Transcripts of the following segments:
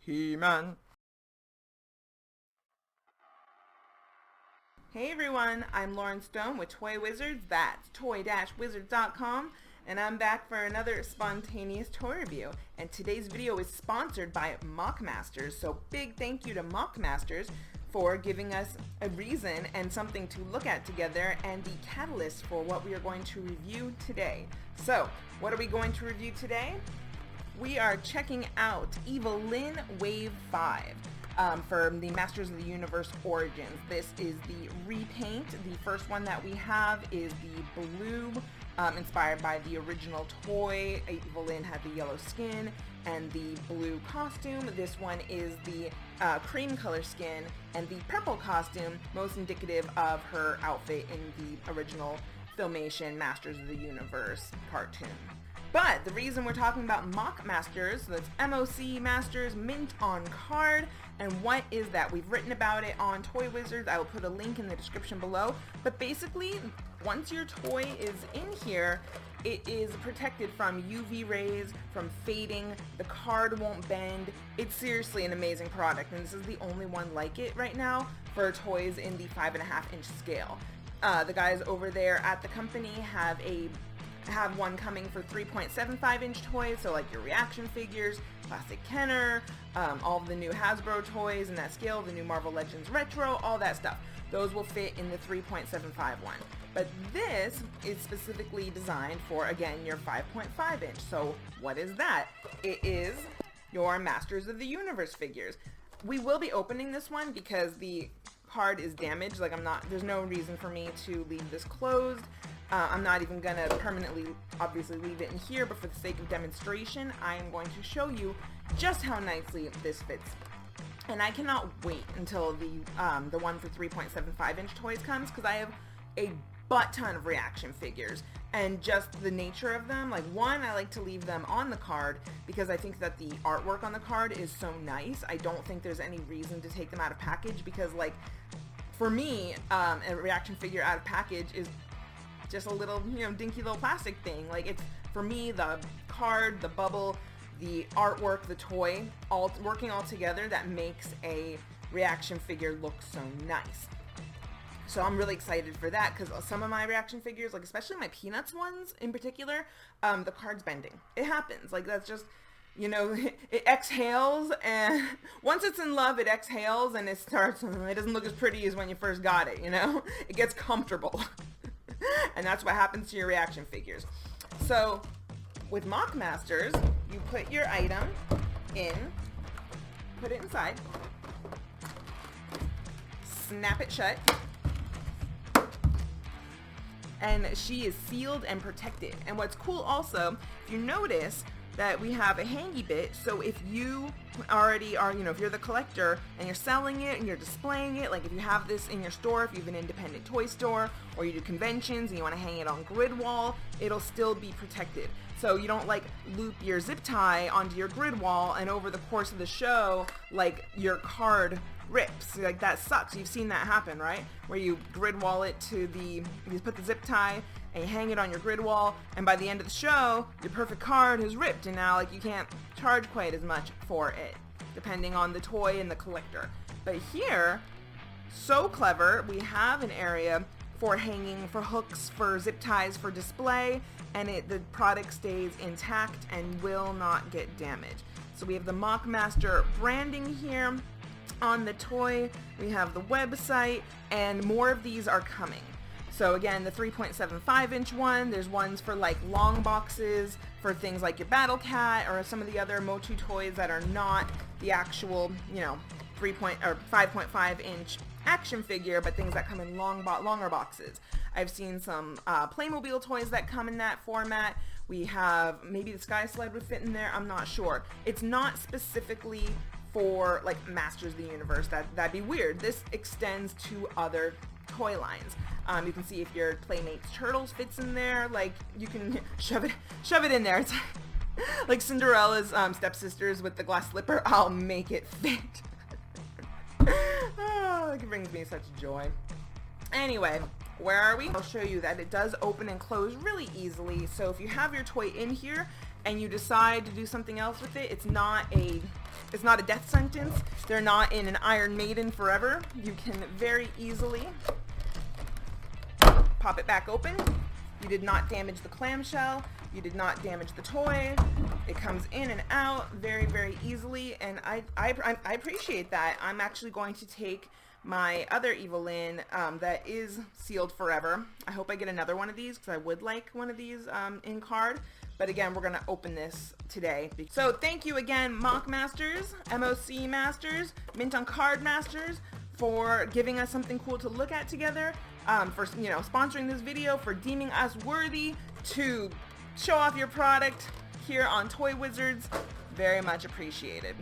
He-Man. Hey everyone, I'm Lauren Stone with Toy Wizards, that's toy-wizards.com, and I'm back for another spontaneous toy review. And today's video is sponsored by MOC Masters, so big thank you to MOC Masters for giving us a reason and something to look at together and the catalyst for what we are going to review today. So, what are we going to review today? We are checking out Evil-Lyn Wave 5. For the Masters of the Universe Origins. This is the Repaint. The first one that we have is the blue, inspired by the original toy. Evil-Lyn had the yellow skin and the blue costume. This one is the cream color skin and the purple costume, most indicative of her outfit in the original Filmation Masters of the Universe cartoon. But the reason we're talking about MOC Masters, so that's MOC Masters, mint on card, and what is that? We've written about it on Toy Wizards. I will put a link in the description below. But basically, once your toy is in here, it is protected from UV rays, from fading, the card won't bend. It's seriously an amazing product, and this is the only one like it right now for toys in the 5.5 inch scale. The guys over there at the company have one coming for 3.75 inch toys, so like your reaction figures, Classic Kenner, all of the new Hasbro toys in that scale, the new Marvel Legends Retro, all that stuff. Those will fit in the 3.75 one. But this is specifically designed for, again, your 5.5 inch. So what is that? It is your Masters of the Universe figures. We will be opening this one because the card is damaged. Like there's no reason for me to leave this closed. I'm not even gonna permanently, obviously, leave it in here, but for the sake of demonstration, I am going to show you just how nicely this fits. And I cannot wait until the one for 3.75 inch toys comes, because I have a butt ton of reaction figures, and just the nature of them, like one, I like to leave them on the card because I think that the artwork on the card is so nice. I don't think there's any reason to take them out of package, because like, for me, a reaction figure out of package is just a little, dinky little plastic thing. Like, it's, for me, the card, the bubble, the artwork, the toy, all working all together, that makes a reaction figure look so nice. So I'm really excited for that, because some of my reaction figures, like especially my Peanuts ones in particular, the card's bending. It happens. Like, that's just, it exhales, and once it's in love, it exhales, and it doesn't look as pretty as when you first got it, It gets comfortable. And that's what happens to your reaction figures. So with MOC Masters, you put your item in, put it inside, snap it shut, and she is sealed and protected. And what's cool also, if you notice that we have a hangy bit, so if you already are, if you're the collector and you're selling it and you're displaying it, like if you have this in your store, if you have an independent toy store, or you do conventions and you want to hang it on grid wall, it'll still be protected. So you don't like loop your zip tie onto your grid wall and over the course of the show, like your card rips. Like, that sucks. You've seen that happen, right? Where you grid wall it to you put the zip tie and you hang it on your grid wall, and by the end of the show, your perfect card has ripped, and now like you can't charge quite as much for it, depending on the toy and the collector. But here, so clever, we have an area for hanging, for hooks, for zip ties, for display, and the product stays intact and will not get damaged. So we have the MOC Master branding here on the toy, we have the website, and more of these are coming. So again, the 3.75 inch one, there's ones for like long boxes, for things like your Battle Cat, or some of the other MOTU toys that are not the actual, 5.5 inch action figure, but things that come in longer boxes. I've seen some Playmobil toys that come in that format. We have, maybe the Sky Sled would fit in there, I'm not sure. It's not specifically for like Masters of the Universe, that'd be weird. This extends to other toy lines. You can see if your Playmates Turtles fits in there, like you can shove it in there. It's like Cinderella's stepsisters with the glass slipper. I'll make it fit. Oh, it brings me such joy. Anyway, where are we? I'll show you that it does open and close really easily. So if you have your toy in here and you decide to do something else with it, it's not a death sentence. They're not in an Iron Maiden forever. You can very easily pop it back open. You did not damage the clamshell. You did not damage the toy. It comes in and out very, very easily, and I appreciate that. I'm actually going to take my other Evil-Lyn that is sealed forever. I hope I get another one of these because I would like one of these in card. But again, we're going to open this today. So thank you again, MOC Masters, MOC Masters, Mint on Card Masters, for giving us something cool to look at together, for sponsoring this video, for deeming us worthy to show off your product here on Toy Wizards. Very much appreciated.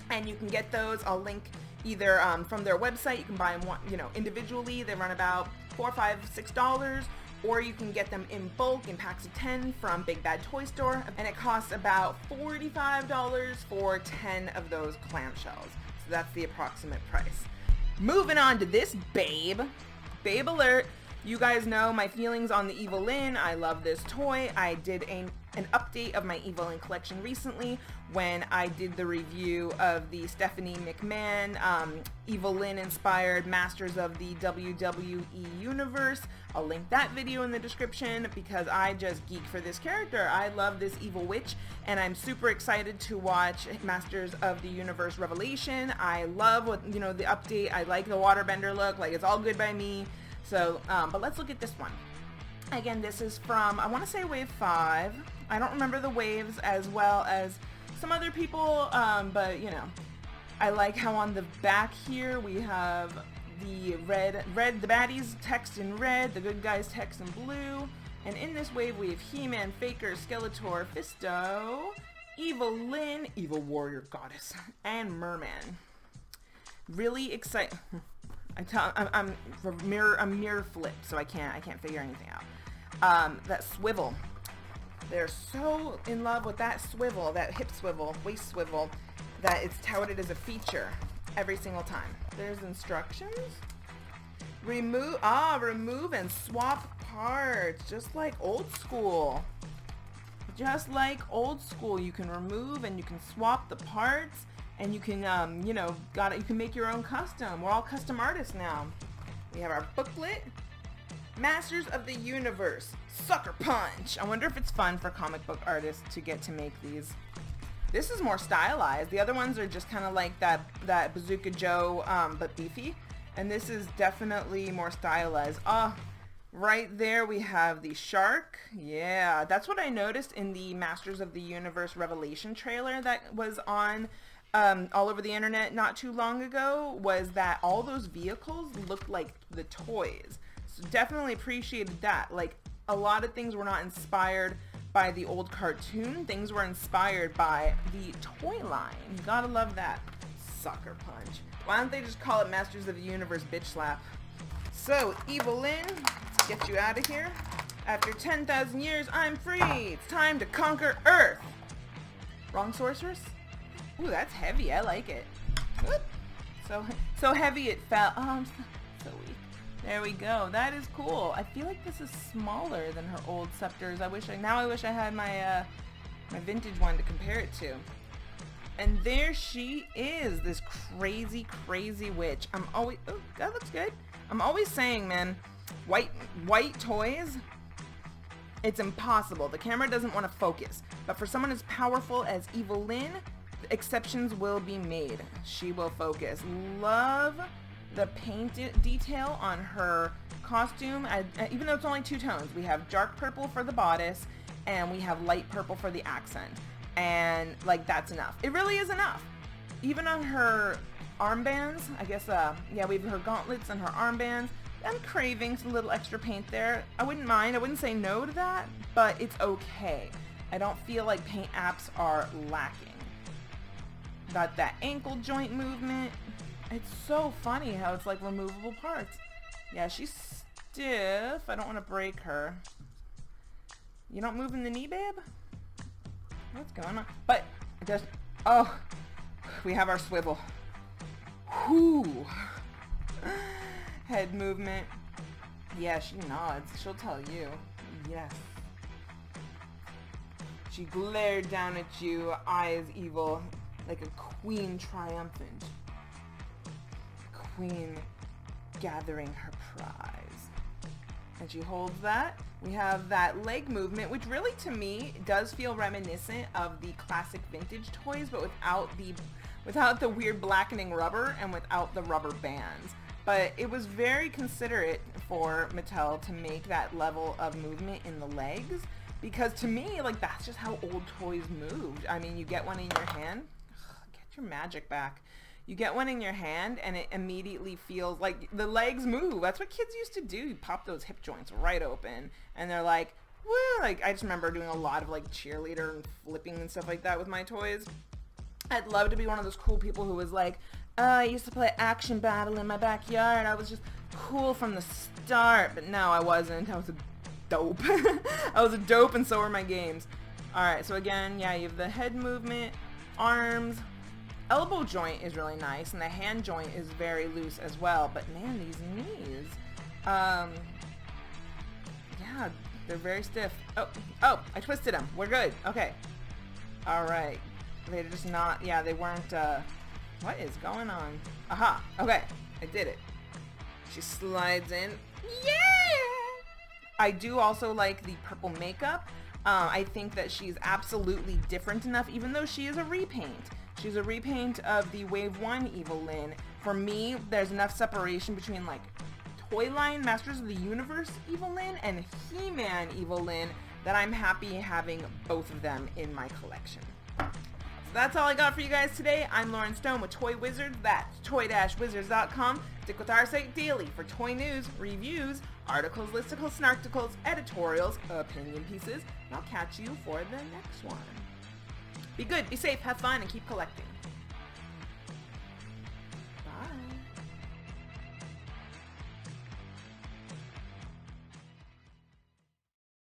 And you can get those. I'll link either from their website. You can buy them individually. They run about $4, $5, $6. Or you can get them in bulk in packs of 10 from Big Bad Toy Store, and it costs about $45 for 10 of those clamshells. So that's the approximate price. Moving on to this babe alert. You guys know my feelings on the Evil-Lyn. I love this toy. I did an update of my Evil-Lyn collection recently when I did the review of the Stephanie McMahon Evil-Lyn inspired Masters of the WWE Universe. I'll link that video in the description because I just geek for this character. I love this evil witch, and I'm super excited to watch Masters of the Universe Revelation. I love what the update. I like the waterbender look. Like, it's all good by me. So, but let's look at this one. Again, this is from, I want to say wave 5. I don't remember the waves as well as some other people, but I like how on the back here we have the red, the baddies text in red, the good guys text in blue, and in this wave we have He-Man, Faker, Skeletor, Fisto, Evil-Lyn, Evil Warrior Goddess, and Merman. Really excited. I'm mirror flipped, so I can't figure anything out. That swivel. They're so in love with that swivel, that hip swivel, waist swivel, that it's touted as a feature every single time. There's instructions. Remove and swap parts, just like old school. Just like old school, you can remove and you can swap the parts. And you can, you can make your own custom. We're all custom artists now. We have our booklet, Masters of the Universe, Sucker Punch. I wonder if it's fun for comic book artists to get to make these. This is more stylized. The other ones are just kind of like that Bazooka Joe, but beefy. And this is definitely more stylized. Right there we have the shark. Yeah, that's what I noticed in the Masters of the Universe Revelation trailer that was on all over the internet not too long ago, was that all those vehicles looked like the toys. So definitely appreciated that. Like, a lot of things were not inspired by the old cartoon. Things were inspired by the toy line. You gotta love that. Sucker Punch. Why don't they just call it Masters of the Universe Bitch Slap? So, Evil-Lyn, let's get you out of here. After 10,000 years, I'm free. It's time to conquer Earth. Wrong sorceress? Ooh, that's heavy. I like it. Whoop. So heavy it fell. Oh, I'm so weak. There we go. That is cool. I feel like this is smaller than her old scepters. I wish I had my my vintage one to compare it to. And there she is, this crazy, crazy witch. Oh, that looks good. I'm always saying, man, white toys, it's impossible. The camera doesn't want to focus. But for someone as powerful as Evil-Lyn, exceptions will be made. She will focus. Love the paint detail on her costume. Even though it's only 2 tones, we have dark purple for the bodice and we have light purple for the accent. And like, that's enough. It really is enough. Even on her armbands, I guess, yeah, we have her gauntlets and her armbands. I'm craving some little extra paint there. I wouldn't mind. I wouldn't say no to that, but it's okay. I don't feel like paint apps are lacking. Got that ankle joint movement. It's so funny how it's like removable parts. Yeah, she's stiff. I don't want to break her. You not moving the knee, babe? What's going on? But just, oh, we have our swivel. Whoo. Head movement. Yeah, she nods. She'll tell you. Yes. she glared down at you, eyes evil, like a queen triumphant. Queen gathering her prize. And she holds that. We have that leg movement, which really to me does feel reminiscent of the classic vintage toys, but without the weird blackening rubber and without the rubber bands. But it was very considerate for Mattel to make that level of movement in the legs, because to me, like, that's just how old toys moved. I mean, you get one in your hand, get your magic back. You get one in your hand and it immediately feels like the legs move. That's what kids used to do. You pop those hip joints right open and they're like, woo! Like, I just remember doing a lot of like cheerleader and flipping and stuff like that with my toys. I'd love to be one of those cool people who was like, I used to play Action Battle in my backyard. I was just cool from the start. But no, I wasn't. I was a dope. I was a dope, and so were my games. Alright, so again, yeah, you have the head movement, arms. Elbow joint is really nice, and the hand joint is very loose as well. But man, these knees, yeah, they're very stiff. Oh, I twisted them. We're good. Okay. All right. They're just not, yeah, they weren't, what is going on? Aha. Okay. I did it. She slides in. Yeah! I do also like the purple makeup. I think that she's absolutely different enough, even though she is a repaint. She's a repaint of the Wave 1 Evil-Lyn. For me, there's enough separation between like Toy Line Masters of the Universe Evil-Lyn and He-Man Evil-Lyn that I'm happy having both of them in my collection. So that's all I got for you guys today. I'm Lauren Stone with Toy Wizards. That's toy-wizards.com. Stick with our site daily for toy news, reviews, articles, listicles, snarkticles, editorials, opinion pieces, and I'll catch you for the next one. Be good, be safe, have fun, and keep collecting.